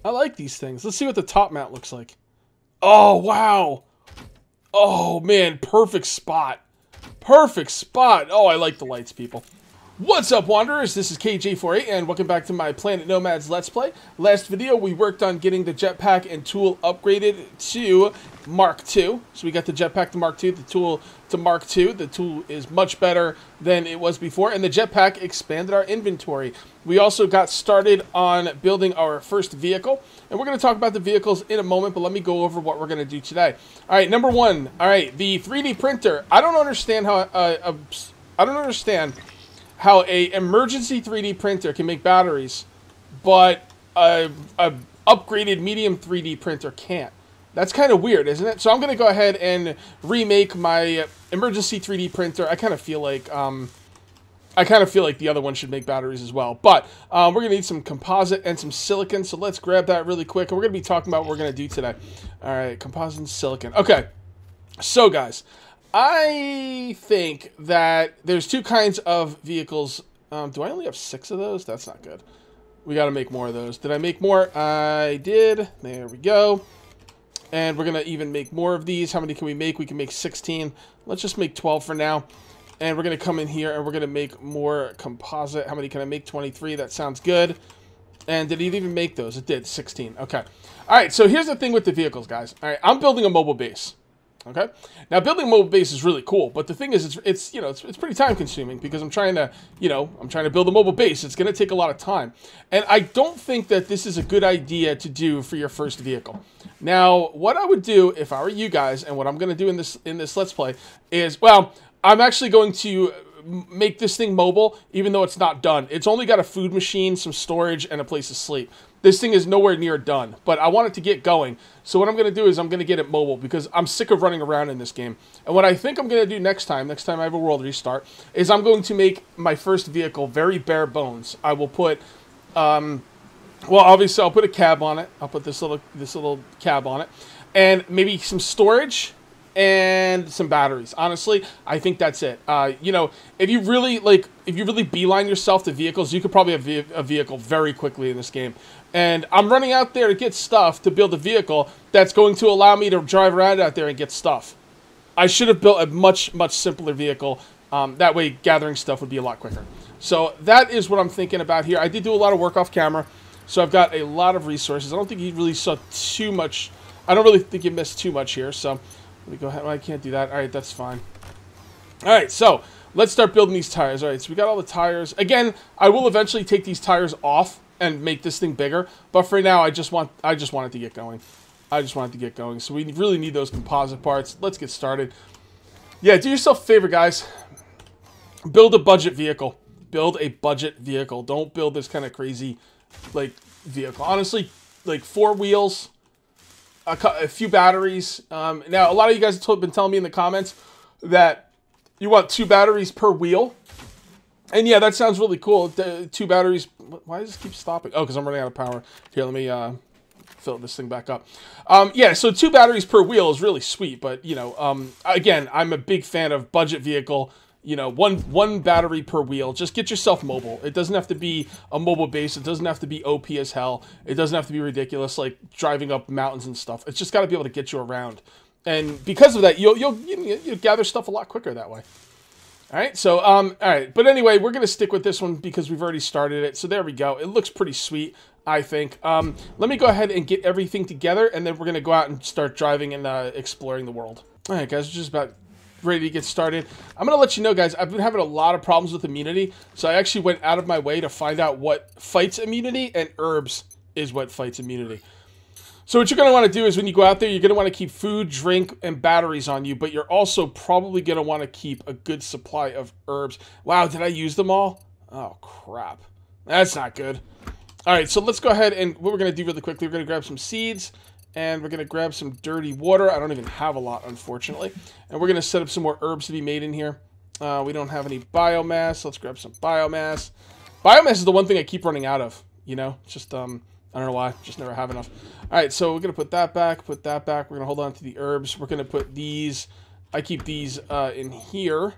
I like these things. Let's see what the top mount looks like. Oh, wow. Oh, man, perfect spot. Perfect spot. Oh, I like the lights, people. What's up, Wanderers? This is KJ48, and welcome back to my Planet Nomads Let's Play. Last video, we worked on getting the jetpack and tool upgraded to Mark II. So we got the jetpack to Mark II, the tool to Mark II. The tool is much better than it was before, and the jetpack expanded our inventory. We also got started on building our first vehicle, and we're going to talk about the vehicles in a moment, but let me go over what we're going to do today. All right, number one. All right, the 3D printer. I don't understand how a emergency 3D printer can make batteries, but a upgraded medium 3D printer can't. That's kind of weird, isn't it? So I'm going to go ahead and remake my emergency 3D printer. I kind of feel like the other one should make batteries as well. But we're going to need some composite and some silicon, so let's grab that really quick. And we're going to be talking about what we're going to do today. All right, composite and silicon. Okay, so guys, I think that there's two kinds of vehicles. Do I only have 6 of those? That's not good. We got to make more of those. Did I make more? I did. There we go. And we're going to even make more of these. How many can we make? We can make 16. Let's just make 12 for now. And we're going to come in here and we're going to make more composite. How many can I make? 23. That sounds good. And did it even make those? It did. 16. Okay. All right. So here's the thing with the vehicles, guys. All right. I'm building a mobile base. Okay. Now, building a mobile base is really cool, but the thing is, it's pretty time consuming because I'm trying to build a mobile base. It's going to take a lot of time, and I don't think that this is a good idea to do for your first vehicle. Now, what I would do if I were you guys, and what I'm going to do in this Let's Play is, well, I'm actually going to make this thing mobile, even though it's not done. It's only got a food machine, some storage, and a place to sleep. This thing is nowhere near done, but I want it to get going. So what I'm going to do is I'm going to get it mobile because I'm sick of running around in this game. And what I think I'm going to do next time I have a world restart, is I'm going to make my first vehicle very bare bones. I will put, well, obviously I'll put a cab on it. I'll put this little cab on it, and maybe some storage and some batteries. Honestly, I think that's it. If you really beeline yourself to vehicles, you could probably have a vehicle very quickly in this game. And I'm running out there to get stuff to build a vehicle that's going to allow me to drive around out there and get stuff. I should have built a much, much simpler vehicle. That way, gathering stuff would be a lot quicker. So that is what I'm thinking about here. I did do a lot of work off camera, so I've got a lot of resources. I don't think you really saw too much. I don't really think you missed too much here, so let me go ahead. I can't do that. All right, that's fine. All right, so let's start building these tires. All right, so we got all the tires. Again, I will eventually take these tires off and make this thing bigger, but for now, I just want it to get going. I just want it to get going. So we really need those composite parts. Let's get started. Yeah, do yourself a favor, guys. Build a budget vehicle. Build a budget vehicle. Don't build this kind of crazy, vehicle. Honestly, 4 wheels, a few batteries. Now, a lot of you guys have been telling me in the comments that you want 2 batteries per wheel. And yeah, that sounds really cool. 2 batteries. Why does this keep stopping? Oh, because I'm running out of power. Here, let me fill this thing back up. Yeah, so 2 batteries per wheel is really sweet. But, again, I'm a big fan of budget vehicle. One battery per wheel. Just get yourself mobile. It doesn't have to be a mobile base. It doesn't have to be OP as hell. It doesn't have to be ridiculous, like driving up mountains and stuff. It's just got to be able to get you around. And because of that, you'll gather stuff a lot quicker that way. All right, so, all right. But anyway, we're going to stick with this one because we've already started it. So there we go. It looks pretty sweet, I think. Let me go ahead and get everything together, and then we're going to go out and start driving and exploring the world. All right, guys, we're just about ready to get started. I'm going to let you know, guys, I've been having a lot of problems with immunity. So I actually went out of my way to find out what fights immunity, and herbs is what fights immunity. So what you're going to want to do is when you go out there, you're going to want to keep food, drink, and batteries on you, but you're also probably going to want to keep a good supply of herbs. Wow, did I use them all? Oh, crap. That's not good. All right, so let's go ahead and what we're going to do really quickly, we're going to grab some seeds, and we're going to grab some dirty water. I don't even have a lot, unfortunately. And we're going to set up some more herbs to be made in here. We don't have any biomass. Let's grab some biomass. Biomass is the one thing I keep running out of, just I don't know why, just never have enough. All right, so we're going to put that back. We're going to hold on to the herbs. We're going to put these, I keep these in here.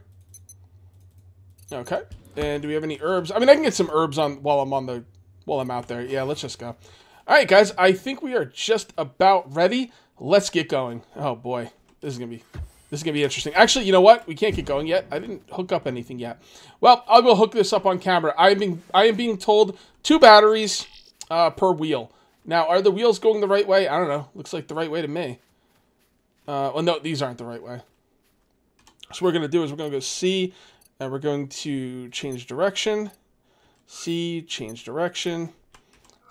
Okay, and do we have any herbs? I mean, I can get some herbs on while I'm out there. Yeah, let's just go. All All right, guys, I think we are just about ready. Let's get going. Oh boy, this is gonna be interesting. Actually, you know what? We can't get going yet. I didn't hook up anything yet. Well, I'll go hook this up on camera. I am being told 2 batteries per wheel. Now, are the wheels going the right way? I don't know. Looks like the right way to me. Well, no, these aren't the right way. So what we're gonna do is we're gonna go C, and we're going to change direction. C, change direction.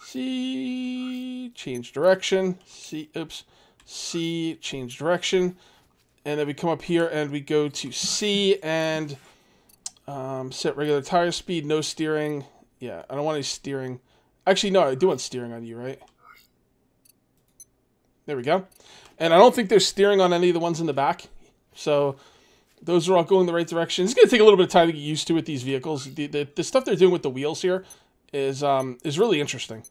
C, change direction. C, oops. C, change direction. And then we come up here and we go to C and set regular tire speed, no steering. Yeah, I don't want any steering. Actually, no, I do want steering on you, right? There we go. And I don't think there's steering on any of the ones in the back. So those are all going the right direction. It's going to take a little bit of time to get used to with these vehicles. The stuff they're doing with the wheels here is really interesting.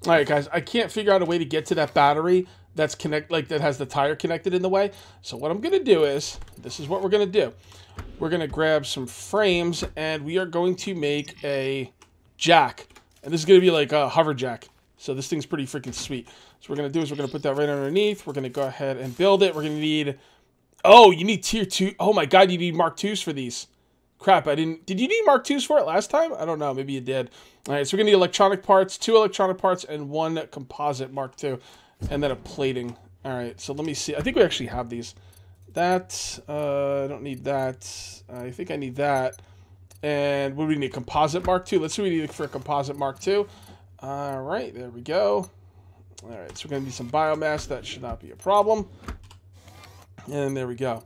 All right, guys, I can't figure out a way to get to that battery that's that has the tire connected in the way. So what I'm going to do is, this is what we're going to do. We're going to grab some frames and we are going to make a jack. And this is going to be like a hover jack. So this thing's pretty freaking sweet. So what we're going to do is we're going to put that right underneath. We're going to go ahead and build it. We're going to need, oh, you need tier 2. Oh my God, you need Mark 2s for these. Crap, I didn't, did you need Mark 2s for it last time? I don't know, maybe you did. All right, so we're going to need electronic parts, 2 electronic parts, and 1 composite Mark II. And then a plating. All right, so let me see. I think we actually have these. That, I don't need that. I think I need that. And what do we need? Composite Mark II. Let's see what we need for a composite Mark II. All right, there we go. All right, so we're going to need some biomass. That should not be a problem. And there we go.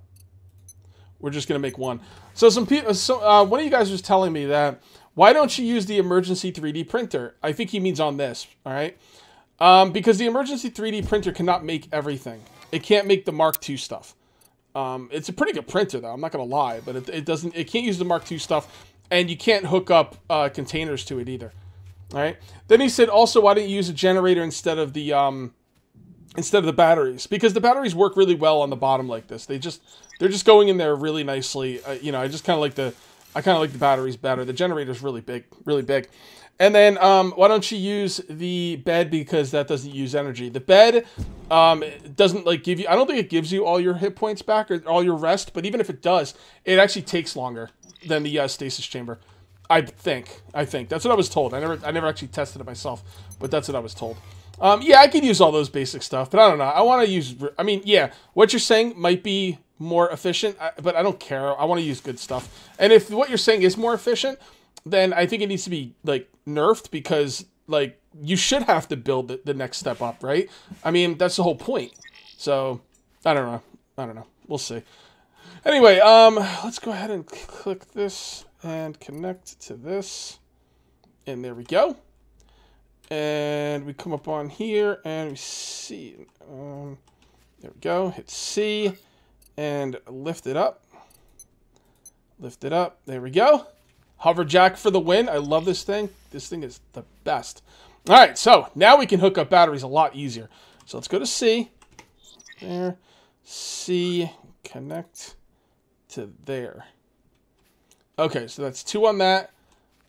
We're just going to make 1. So some people, one of you guys was telling me that, why don't you use the emergency 3D printer? I think he means on this, all right? Because the emergency 3D printer cannot make everything. It can't make the Mark II stuff. It's a pretty good printer, though. I'm not going to lie, but it can't use the Mark II stuff, and you can't hook up containers to it either. All right. Then he said, also, why don't you use a generator instead of the batteries? Because the batteries work really well on the bottom like this. They're just going in there really nicely. You know, I kind of like the batteries better. The generator's really big, really big. And then why don't you use the bed, because that doesn't use energy. The bed doesn't like give you, I don't think it gives you all your hit points back or all your rest, but even if it does, it actually takes longer than the stasis chamber. I think that's what I was told. I never actually tested it myself, but that's what I was told. Yeah, I could use all those basic stuff, but I don't know. I want to use, I mean, yeah, what you're saying might be more efficient, but I don't care. I want to use good stuff. And if what you're saying is more efficient, then I think it needs to be, like, nerfed, because, like, you should have to build the next step up, right? I mean, that's the whole point. So, I don't know. We'll see. Anyway, let's go ahead and click this and connect to this. And there we go. And we come up on here and we see, there we go. Hit C and lift it up. Lift it up. There we go. Hover jack for the win. I love this thing. This thing is the best. All right, so now we can hook up batteries a lot easier. So let's go to C. There. C. Connect to there. Okay, so that's 2 on that.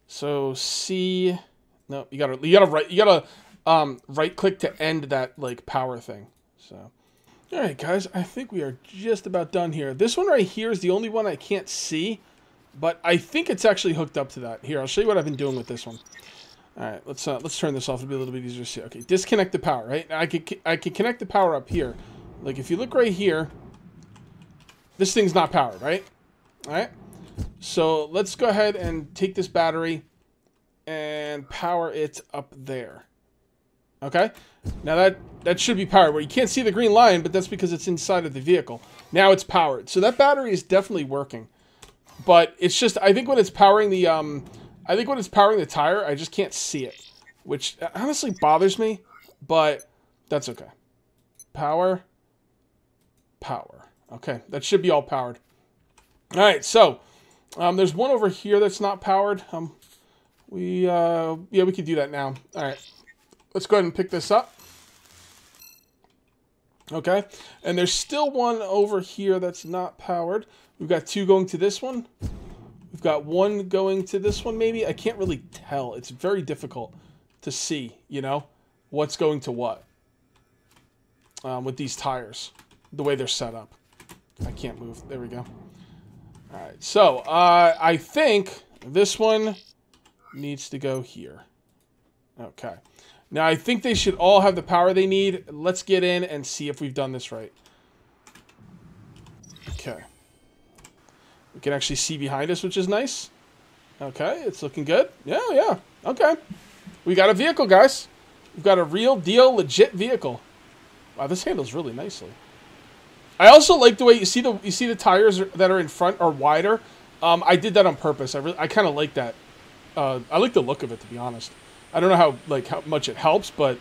So C. No, you gotta right click to end that like power thing. So, all right, guys, I think we are just about done here. This one right here is the only one I can't see, but I think it's actually hooked up to that. Here, I'll show you what I've been doing with this one. All right, let's turn this off. It'll be a little bit easier to see. Okay, disconnect the power. Right, I can connect the power up here. Like if you look right here, this thing's not powered, right? All right. So let's go ahead and take this battery and power it up there. Okay, now that should be powered. Well, you can't see the green line, but that's because it's inside of the vehicle. Now it's powered, so that battery is definitely working. But it's just, I think when it's powering the tire, I just can't see it, which honestly bothers me. But that's okay. Power. Okay, that should be all powered. All right, so there's one over here that's not powered. Yeah, we could do that now. All right, let's go ahead and pick this up. Okay, and there's still one over here that's not powered. We've got 2 going to this one. We've got 1 going to this one, maybe. I can't really tell. It's very difficult to see, you know, what's going to what with these tires, the way they're set up. I can't move. There we go. All right, so I think this one needs to go here. Okay. Now, I think they should all have the power they need. Let's get in and see if we've done this right. Okay. We can actually see behind us, which is nice. Okay, it's looking good. Yeah. Okay. We got a vehicle, guys. We've got a real deal, legit vehicle. Wow, this handles really nicely. I also like the way you see the tires that are in front are wider. I did that on purpose. I kind of like that. I like the look of it, to be honest. I don't know how much it helps, but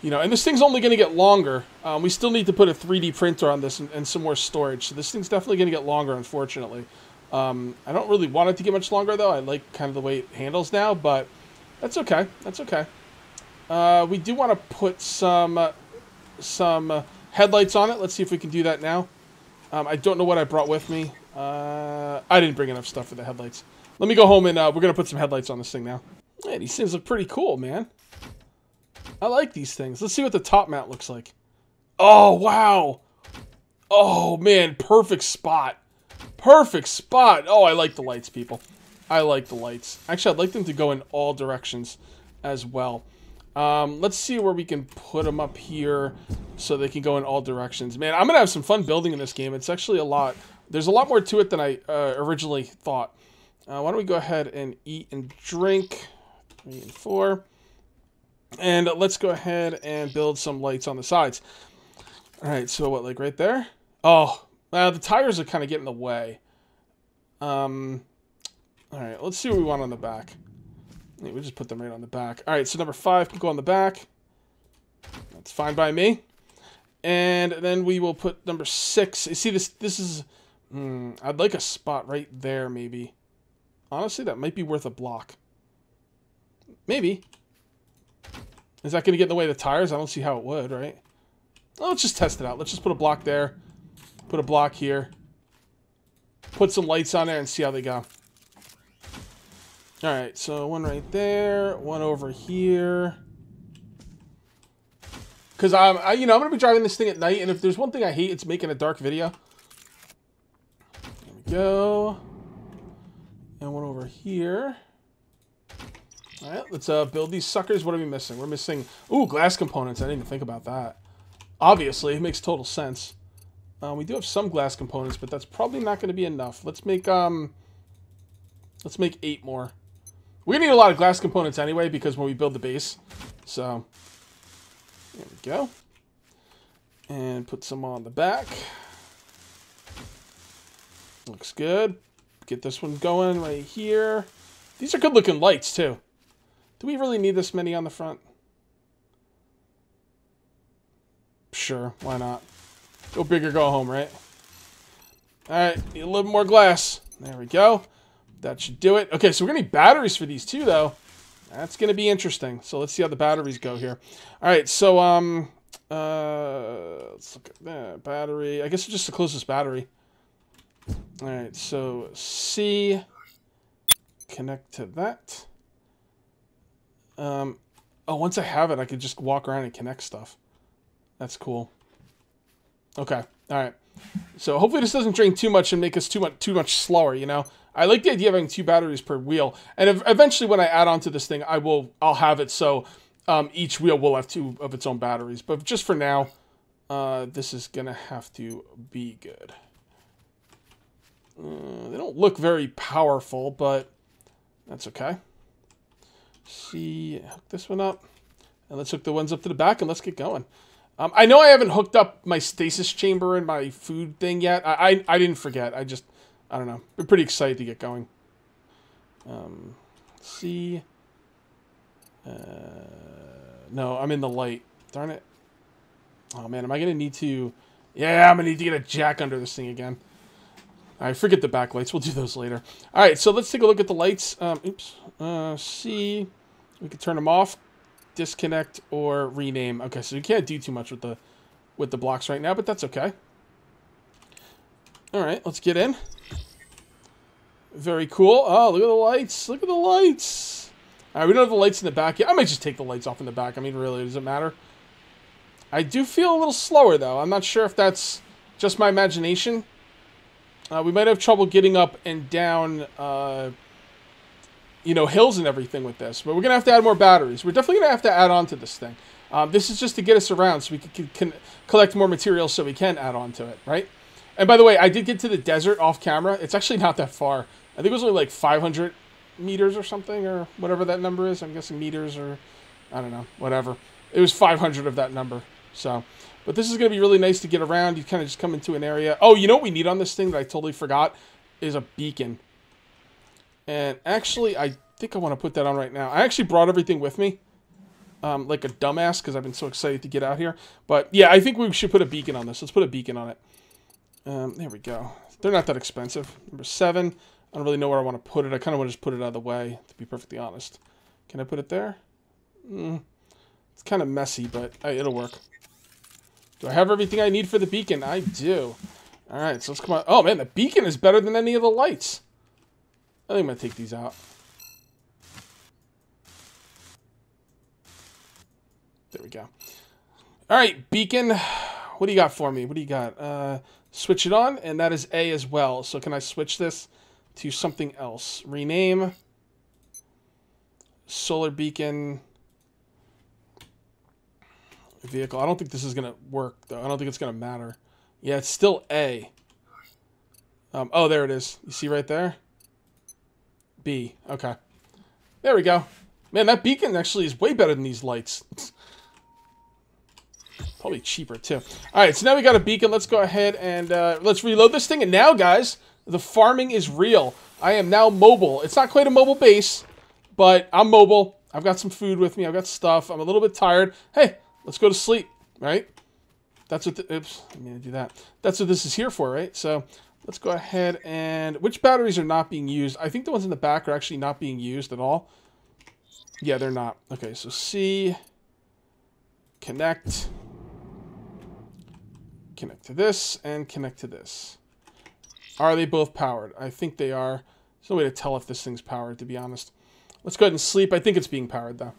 you know, and this thing's only going to get longer. We still need to put a 3D printer on this and some more storage. So this thing's definitely going to get longer, unfortunately. I don't really want it to get much longer, though. I like kind of the way it handles now, but that's okay. That's okay. We do want to put some headlights on it. Let's see if we can do that now. I don't know what I brought with me. I didn't bring enough stuff for the headlights. Let me go home and we're going to put some headlights on this thing now. Yeah, these things look pretty cool, man. I like these things. Let's see what the top mount looks like. Oh, wow. Oh, man. Perfect spot. Perfect spot. Oh, I like the lights, people. I like the lights. Actually, I'd like them to go in all directions as well. Let's see where we can put them up here so they can go in all directions. Man, I'm going to have some fun building in this game. It's actually a lot. There's a lot more to it than I originally thought. Why don't we go ahead and eat and drink. 3 and 4. And let's go ahead and build some lights on the sides. All right, so what, like right there? Oh, the tires are kind of getting in the way. All right, let's see what we want on the back. Yeah, we just put them right on the back. All right, so number 5 can go on the back. That's fine by me. And then we will put number 6. You see, this is... I'd like a spot right there, maybe. Honestly, that might be worth a block. Maybe. Is that going to get in the way of the tires? I don't see how it would, right? Well, let's just test it out. Let's just put a block there. Put a block here. Put some lights on there and see how they go. Alright, so one right there. One over here. Because I'm going to be driving this thing at night, and if there's one thing I hate, it's making a dark video. There we go. And one over here. Alright, let's build these suckers. What are we missing? We're missing... Ooh, glass components. I didn't even think about that. Obviously, it makes total sense. We do have some glass components, but that's probably not going to be enough. Let's make 8 more. We're going to need a lot of glass components anyway, because when we build the base. So, there we go. And put some on the back. Looks good. Get this one going right here. These are good looking lights, too. Do we really need this many on the front? Sure, why not? Go big or go home, right? Alright, need a little more glass. There we go. That should do it. Okay, so we're going to need batteries for these too, though. That's going to be interesting. So let's see how the batteries go here. Alright, so, let's look at that. Battery. I guess it's just the closest battery. Alright, so C. Connect to that. Oh, once I have it, I could just walk around and connect stuff. That's cool. Okay, alright. So hopefully this doesn't drain too much and make us too much slower, you know? I like the idea of having 2 batteries per wheel. And eventually when I add on to this thing, I'll have it so each wheel will have 2 of its own batteries. But just for now, this is going to have to be good. They don't look very powerful, but that's okay. See, hook this one up. And let's hook the ones up to the back and let's get going. I know I haven't hooked up my stasis chamber and my food thing yet. I didn't forget. I don't know. I'm pretty excited to get going. See. No, I'm in the light. Darn it. Oh, man. Am I going to need to... Yeah, I'm going to need to get a jack under this thing again. Alright, forget the backlights. We'll do those later. Alright, so let's take a look at the lights. Oops. See. We can turn them off, disconnect, or rename. Okay, so we can't do too much with the blocks right now, but that's okay. Alright, let's get in. Very cool. Oh, look at the lights. Look at the lights. All right, we don't have the lights in the back yet. I might just take the lights off in the back. I mean, really, does it matter? I do feel a little slower, though. I'm not sure if that's just my imagination. We might have trouble getting up and down, you know, hills and everything with this. But we're going to have to add more batteries. We're definitely going to have to add on to this thing. This is just to get us around so we can collect more materials so we can add on to it, right? And by the way, I did get to the desert off camera. It's actually not that far. I think it was only like 500 meters or something, or whatever that number is. I'm guessing meters, or I don't know, whatever. It was 500 of that number. So, but this is going to be really nice to get around. You kind of just come into an area. Oh, you know what we need on this thing that I totally forgot? Is a beacon. And actually, I think I want to put that on right now. I actually brought everything with me. Like a dumbass, because I've been so excited to get out here. But yeah, I think we should put a beacon on this. Let's put a beacon on it. There we go. They're not that expensive. Number 7. I don't really know where I want to put it. I kind of want to just put it out of the way, to be perfectly honest. Can I put it there? It's kind of messy, but hey, it'll work. Do I have everything I need for the beacon? I do. All right, so let's come on. Oh, man, the beacon is better than any of the lights. I think I'm going to take these out. There we go. All right, beacon. What do you got for me? What do you got? Switch it on, and that is A as well. So can I switch this to something else? Rename. Solar beacon. Vehicle. I don't think this is going to work, though. I don't think it's going to matter. Yeah, it's still A. Oh, there it is. You see right there? B. Okay. There we go. Man, that beacon actually is way better than these lights. Probably cheaper, too. All right, so now we got a beacon. Let's go ahead and let's reload this thing. And now, guys, the farming is real. I am now mobile. It's not quite a mobile base, but I'm mobile. I've got some food with me. I've got stuff. I'm a little bit tired. Hey, let's go to sleep, right? That's what oops, I mean to do that. That's what this is here for, right? So let's go ahead and... Which batteries are not being used? I think the ones in the back are actually not being used at all. Yeah, they're not. Okay, so C... Connect... Connect to this, and connect to this. Are they both powered? I think they are. There's no way to tell if this thing's powered, to be honest. Let's go ahead and sleep. I think it's being powered, though.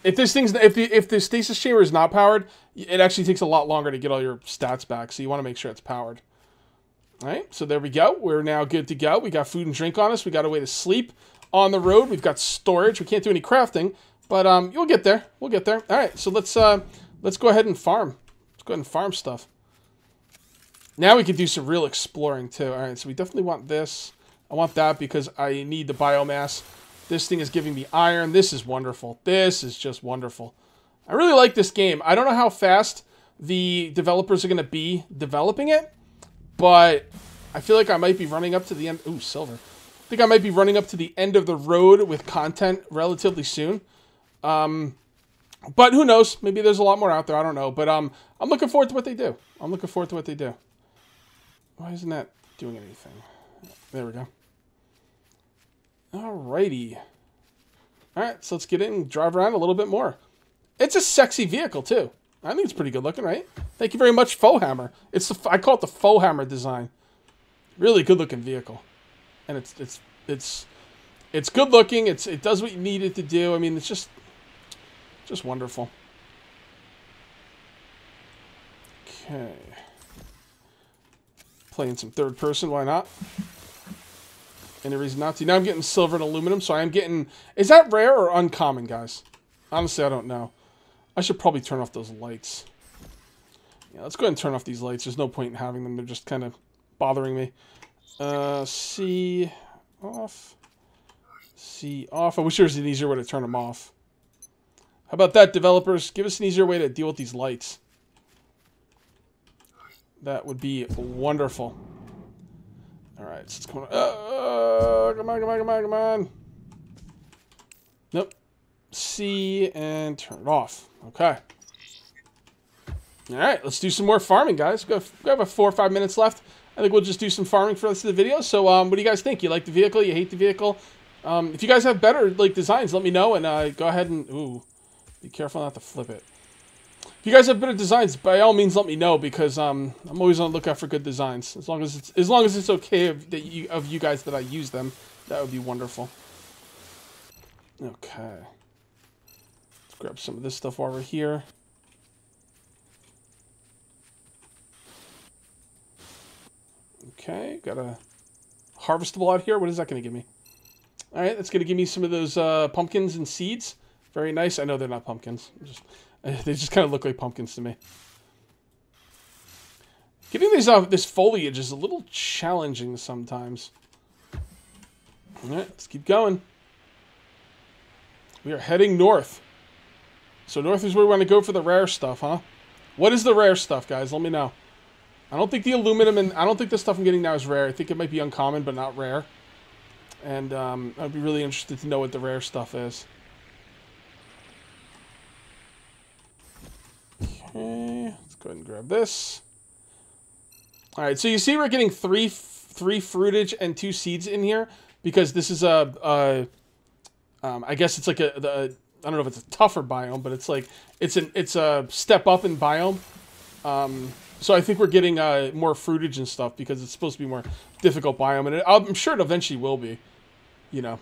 If this thing's if the stasis chamber is not powered, it actually takes a lot longer to get all your stats back. So you want to make sure it's powered. All right. So there we go. We're now good to go. We got food and drink on us. We got a way to sleep on the road. We've got storage. We can't do any crafting, but you'll get there. We'll get there. All right. So let's go ahead and farm. Let's go ahead and farm stuff. Now we can do some real exploring too. All right, so we definitely want this. I want that because I need the biomass. This thing is giving me iron. This is wonderful. This is just wonderful. I really like this game. I don't know how fast the developers are going to be developing it, but I feel like I might be running up to the end. Ooh, silver. I think I might be running up to the end of the road with content relatively soon. But who knows? Maybe there's a lot more out there. I don't know. But I'm looking forward to what they do. I'm looking forward to what they do. Why isn't that doing anything? There we go. Alrighty. Alright, so let's get in and drive around a little bit more. It's a sexy vehicle, too. I think it's pretty good looking, right? Thank you very much, Faux Hammer. I call it the Faux Hammer design. Really good looking vehicle. And it's good looking. It does what you need it to do. I mean, it's just wonderful. Okay. Playing some third person, why not? Any reason not to? Now I'm getting silver and aluminum, so I am getting... Is that rare or uncommon, guys? Honestly, I don't know. I should probably turn off those lights. Yeah, let's go ahead and turn off these lights. There's no point in having them. They're just kind of bothering me. C off. C off. I wish there was an easier way to turn them off. How about that, developers? Give us an easier way to deal with these lights. That would be wonderful. Alright, so it's going on. Come on, come on, come on, come on. Nope. C and turn it off. Okay. Alright, let's do some more farming, guys. We have 4 or 5 minutes left. I think we'll just do some farming for the rest of the video. So, what do you guys think? You like the vehicle? You hate the vehicle? If you guys have better designs, let me know, and go ahead and... Ooh, be careful not to flip it. If you guys have better designs, by all means, let me know, because I'm always on the lookout for good designs. As long as it's okay of you guys that I use them, that would be wonderful. Okay. Let's grab some of this stuff while we're here. Okay, got a harvestable out here. What is that going to give me? All right, that's going to give me some of those pumpkins and seeds. Very nice. I know they're not pumpkins. They just kind of look like pumpkins to me. Getting this foliage is a little challenging sometimes. All right, let's keep going. We are heading north. So north is where we want to go for the rare stuff, huh? What is the rare stuff, guys? Let me know. I don't think the aluminum and I don't think the stuff I'm getting now is rare. I think it might be uncommon, but not rare. And I'd be really interested to know what the rare stuff is. Okay, let's go ahead and grab this. All right, so you see we're getting three fruitage and 2 seeds in here because this is I guess it's like I don't know if it's a tougher biome, but it's like it's a step up in biome. So I think we're getting more fruitage and stuff because it's supposed to be more difficult biome, and I'm sure it eventually will be. You know,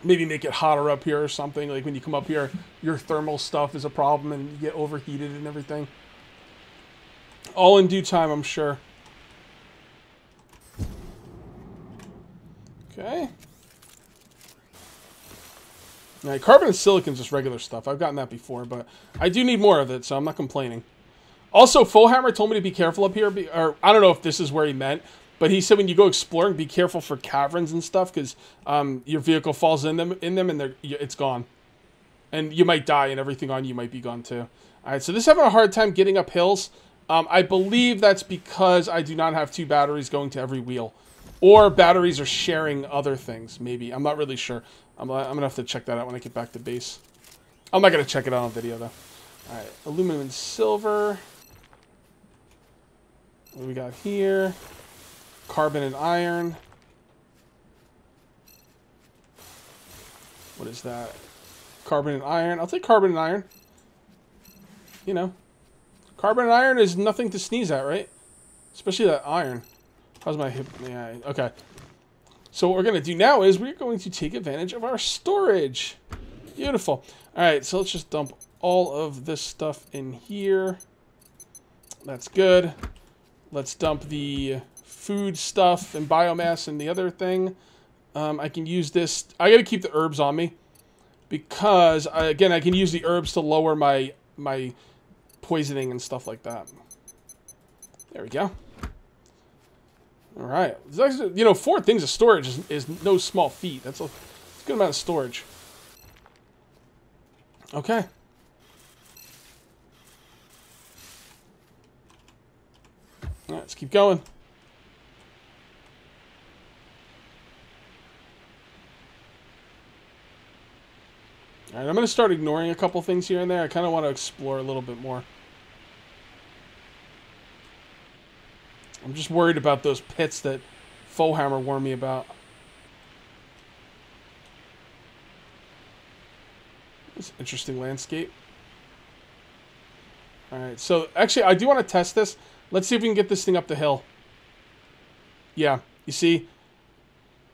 maybe make it hotter up here or something. Like when you come up here, your thermal stuff is a problem and you get overheated and everything. All in due time, I'm sure. Okay. All right, carbon and silicon's just regular stuff. I've gotten that before, but I do need more of it, so I'm not complaining. Also, Fullhammer told me to be careful up here, or I don't know if this is where he meant, but he said when you go exploring, be careful for caverns and stuff, because your vehicle falls in them, and it's gone. And you might die, and everything on you might be gone too. All right, so this is having a hard time getting up hills. I believe that's because I do not have 2 batteries going to every wheel. Or batteries are sharing other things, maybe. I'm not really sure. I'm going to have to check that out when I get back to base. I'm not going to check it out on video, though. All right, aluminum and silver. What do we got here? Carbon and iron. What is that? Carbon and iron. I'll take carbon and iron. You know. Carbon and iron is nothing to sneeze at, right? Especially that iron. How's my hip? Yeah, okay. So what we're going to do now is we're going to take advantage of our storage. Beautiful. All right, so let's just dump all of this stuff in here. That's good. Let's dump the food stuff and biomass and the other thing. I can use this. I got to keep the herbs on me because, again, I can use the herbs to lower my poisoning and stuff like that. There we go. All right. Actually, you know, 4 things of storage is no small feat. That's a good amount of storage. Okay. All right, let's keep going. All right, I'm going to start ignoring a couple things here and there. I kind of want to explore a little bit more. I'm just worried about those pits that Fullhammer warned me about. It's an interesting landscape. Alright, so actually I do want to test this. Let's see if we can get this thing up the hill. Yeah, you see?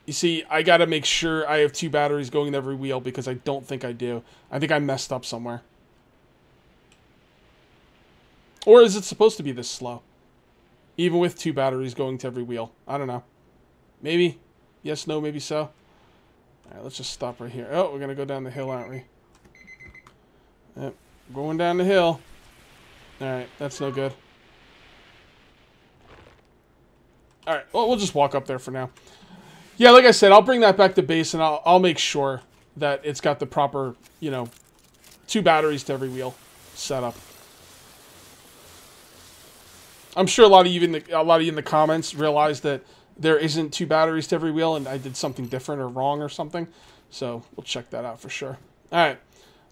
You see, I gotta make sure I have 2 batteries going in every wheel because I don't think I do. I think I messed up somewhere. Or is it supposed to be this slow? Even with 2 batteries going to every wheel. I don't know. Maybe. Yes, no, maybe so. Alright, let's just stop right here. Oh, we're going to go down the hill, aren't we? Yep. Going down the hill. Alright, that's no good. Alright, well, we'll just walk up there for now. Yeah, like I said, I'll bring that back to base and I'll make sure that it's got the proper, you know, 2 batteries to every wheel set up. I'm sure a lot of you in the comments realize that there isn't 2 batteries to every wheel and I did something different or wrong or something. So we'll check that out for sure. Alright.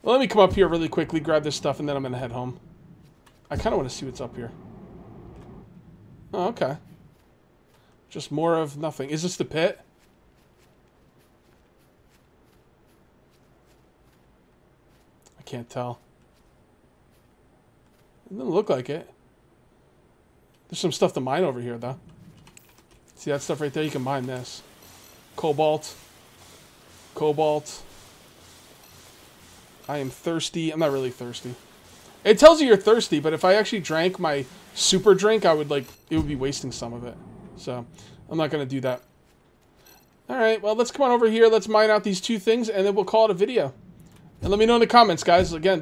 Well, let me come up here really quickly, grab this stuff, and then I'm going to head home. I kind of want to see what's up here. Oh, okay. Just more of nothing. Is this the pit? I can't tell. It doesn't look like it. There's some stuff to mine over here, though. See that stuff right there? You can mine this. Cobalt. Cobalt. I am thirsty. I'm not really thirsty. It tells you you're thirsty, but if I actually drank my super drink, I would, like, it would be wasting some of it. So, I'm not going to do that. Alright, well, let's come on over here. Let's mine out these 2 things, and then we'll call it a video. And let me know in the comments, guys. Again,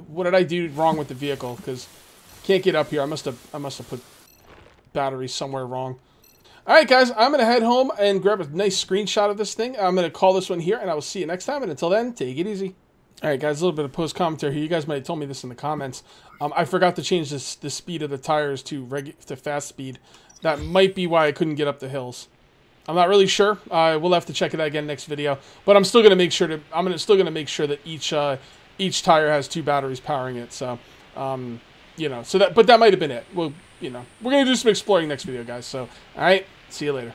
what did I do wrong with the vehicle? Because can't get up here. I must have put batteries somewhere wrong. Alright, guys, I'm going to head home and grab a nice screenshot of this thing. I'm going to call this one here, and I will see you next time. And until then, take it easy. Alright, guys, a little bit of post-commentary here. You guys might have told me this in the comments. I forgot to change the speed of the tires to fast speed. That might be why I couldn't get up the hills. I'm not really sure. We'll have to check it out again next video. But I'm still going to make sure that each tire has 2 batteries powering it. So, you know, but that might have been it. Well, you know, we're going to do some exploring next video, guys. So, all right, see you later.